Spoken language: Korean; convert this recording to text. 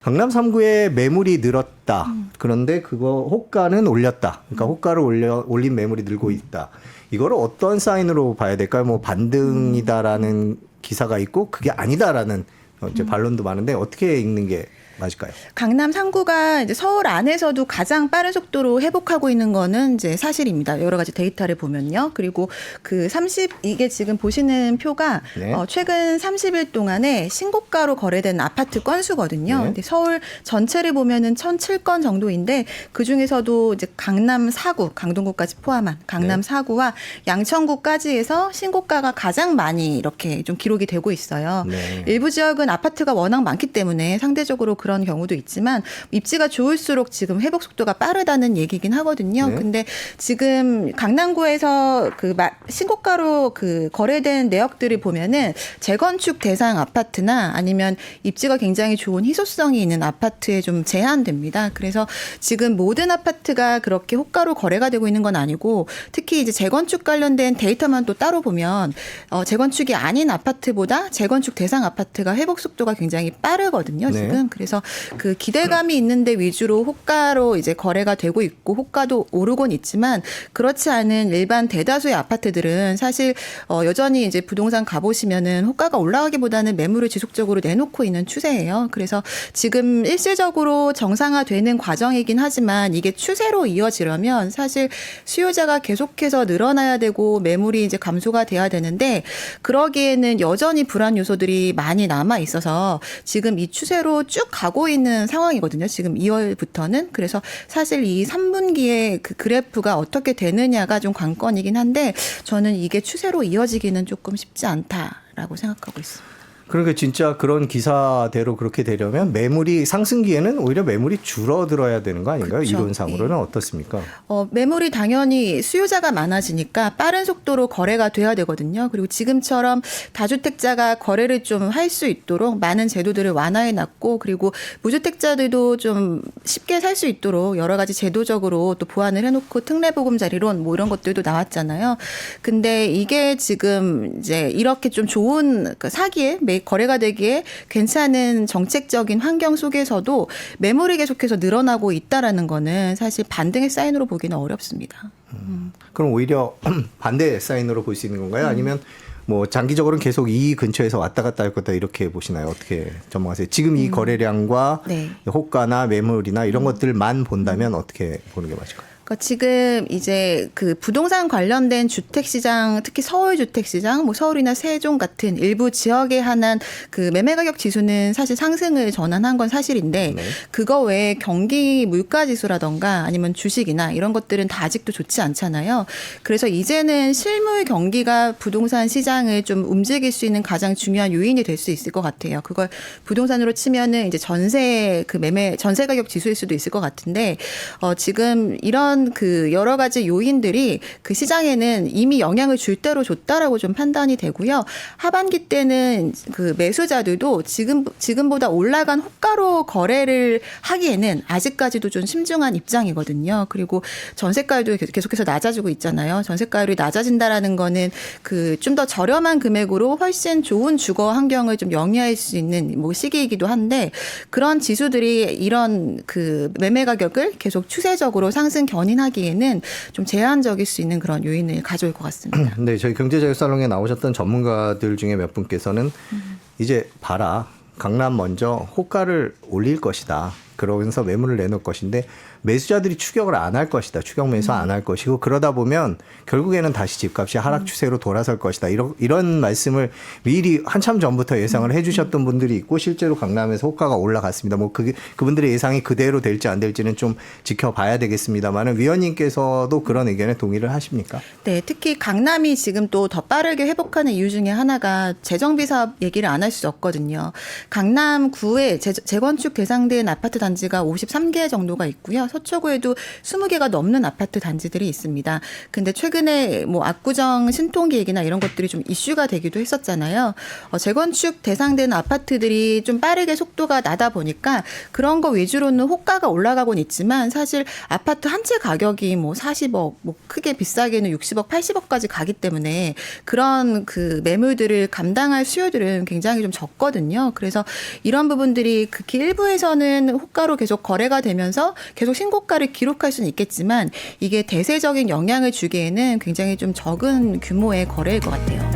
강남 3구의 매물이 늘었다. 그런데 그거 호가는 올렸다. 그러니까 호가를 올린 매물이 늘고 있다. 이거를 어떤 사인으로 봐야 될까요? 뭐 반등이다라는 기사가 있고 그게 아니다라는 이제 반론도 많은데 어떻게 읽는 게 맞을까요? 강남 3구가 이제 서울 안에서도 가장 빠른 속도로 회복하고 있는 거는 이제 사실입니다. 여러 가지 데이터를 보면요. 그리고 이게 지금 보시는 표가 네. 최근 30일 동안에 신고가로 거래된 아파트 건수거든요. 네. 근데 서울 전체를 보면은 1,007건 정도인데 그 중에서도 이제 강남 4구, 강동구까지 포함한 강남 4구와 양천구까지 해서 신고가가 가장 많이 이렇게 좀 기록이 되고 있어요. 네. 일부 지역은 아파트가 워낙 많기 때문에 상대적으로 그런 경우도 있지만 입지가 좋을수록 지금 회복 속도가 빠르다는 얘기긴 하거든요. 네. 근데 지금 강남구에서 신고가로 거래된 내역들을 보면은 재건축 대상 아파트나 아니면 입지가 굉장히 좋은 희소성이 있는 아파트에 좀 제한됩니다. 그래서 지금 모든 아파트가 그렇게 호가로 거래가 되고 있는 건 아니고 특히 이제 재건축 관련된 데이터만 또 따로 보면 재건축이 아닌 아파트보다 재건축 대상 아파트가 회복 속도가 굉장히 빠르거든요. 네. 지금 그래서 그 기대감이 있는데 위주로 호가로 이제 거래가 되고 있고 호가도 오르곤 있지만 그렇지 않은 일반 대다수의 아파트들은 사실 여전히 이제 부동산 가보시면은 호가가 올라가기보다는 매물을 지속적으로 내놓고 있는 추세예요. 그래서 지금 일시적으로 정상화되는 과정이긴 하지만 이게 추세로 이어지려면 사실 수요자가 계속해서 늘어나야 되고 매물이 이제 감소가 돼야 되는데 그러기에는 여전히 불안 요소들이 많이 남아 있어서 지금 이 추세로 쭉 가고 있는 상황이거든요. 지금 2월부터는. 그래서 사실 이 3분기에 그 그래프가 어떻게 되느냐가 좀 관건이긴 한데 저는 이게 추세로 이어지기는 조금 쉽지 않다라고 생각하고 있습니다. 그러니까 진짜 그런 기사대로 그렇게 되려면 매물이 상승기에는 오히려 매물이 줄어들어야 되는 거 아닌가요? 그렇죠. 이론상으로는 어떻습니까? 매물이 당연히 수요자가 많아지니까 빠른 속도로 거래가 돼야 되거든요. 그리고 지금처럼 다주택자가 거래를 좀 할 수 있도록 많은 제도들을 완화해 놨고 그리고 무주택자들도 좀 쉽게 살 수 있도록 여러 가지 제도적으로 또 보완을 해놓고 특례보금자리론 뭐 이런 것들도 나왔잖아요. 근데 이게 지금 이제 이렇게 좀 좋은 사기에 거래가 되기에 괜찮은 정책적인 환경 속에서도 매물이 계속해서 늘어나고 있다라는 거는 사실 반등의 사인으로 보기는 어렵습니다. 그럼 오히려 반대 사인으로 볼 수 있는 건가요? 아니면 뭐 장기적으로는 계속 이 근처에서 왔다 갔다 할 거다 이렇게 보시나요? 어떻게 전망하세요? 지금 이 거래량과 네. 호가나 매물이나 이런 것들만 본다면 어떻게 보는 게 맞을까요? 지금 이제 그 부동산 관련된 주택시장, 특히 서울 주택시장, 뭐 서울이나 세종 같은 일부 지역에 한한 그 매매가격 지수는 사실 상승을 전환한 건 사실인데 네. 그거 외에 경기 물가지수라던가 아니면 주식이나 이런 것들은 다 아직도 좋지 않잖아요. 그래서 이제는 실물 경기가 부동산 시장을 좀 움직일 수 있는 가장 중요한 요인이 될 수 있을 것 같아요. 그걸 부동산으로 치면은 이제 전세 가격 지수일 수도 있을 것 같은데 지금 이런 그 여러 가지 요인들이 그 시장에는 이미 영향을 줄 대로 줬다라고 좀 판단이 되고요. 하반기 때는 그 매수자들도 지금보다 올라간 호가로 거래를 하기에는 아직까지도 좀 신중한 입장이거든요. 그리고 전세가율도 계속해서 낮아지고 있잖아요. 전세가율이 낮아진다라는 거는 그 좀 더 저렴한 금액으로 훨씬 좋은 주거 환경을 좀 영위할 수 있는 뭐 시기이기도 한데 그런 지수들이 이런 그 매매 가격을 계속 추세적으로 상승 견인하기에는 좀 제한적일 수 있는 그런 요인을 가져올 것 같습니다. 네, 저희 경제자유살롱에 나오셨던 전문가들 중에 몇 분께서는 이제 봐라. 강남 먼저 호가를 올릴 것이다. 그러면서 매물을 내놓을 것인데 매수자들이 추격을 안 할 것이다. 추격 매수 안 할 것이고 그러다 보면 결국에는 다시 집값이 하락 추세로 돌아설 것이다. 이런 말씀을 미리 한참 전부터 예상을 해주셨던 분들이 있고 실제로 강남에서 호가가 올라갔습니다. 뭐 그분들의 예상이 그대로 될지 안 될지는 좀 지켜봐야 되겠습니다만은 위원님께서도 그런 의견에 동의를 하십니까? 네, 특히 강남이 지금 또 더 빠르게 회복하는 이유 중에 하나가 재정비 사업 얘기를 안 할 수 없거든요. 강남구에 재건축 대상된 아파트 단지가 53개 정도가 있고요. 서초구에도 20개가 넘는 아파트 단지들이 있습니다. 근데 최근에 뭐 압구정 신통 계획이나 이런 것들이 좀 이슈가 되기도 했었잖아요. 재건축 대상되는 아파트들이 좀 빠르게 속도가 나다 보니까 그런 거 위주로는 호가가 올라가곤 있지만 사실 아파트 한 채 가격이 뭐 40억, 뭐 크게 비싸게는 60억, 80억까지 가기 때문에 그런 그 매물들을 감당할 수요들은 굉장히 좀 적거든요. 그래서 이런 부분들이 극히 일부에서는 호가로 계속 거래가 되면서 계속 신고가를 기록할 수는 있겠지만 이게 대세적인 영향을 주기에는 굉장히 좀 적은 규모의 거래일 것 같아요.